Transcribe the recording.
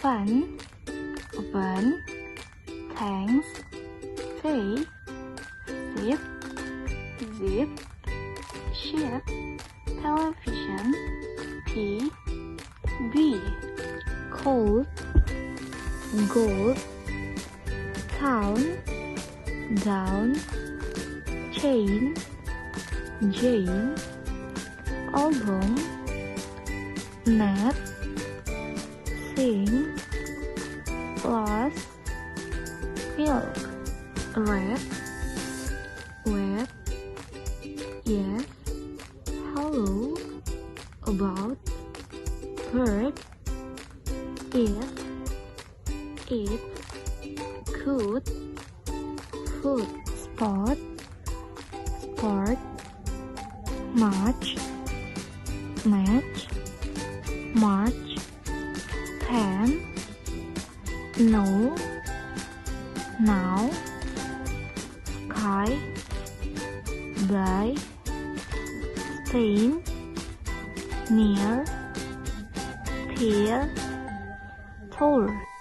fun, open, thanks, say, zip, zip, ship, television, TV, cold, gold, town, down, chain, Jane, album, net, sing, lost, milk, red, wet, yes, hello, about, bird, it, could, food, spot, sport, march, match, march, pen, no, now, sky, by, stain, near, tear, tour.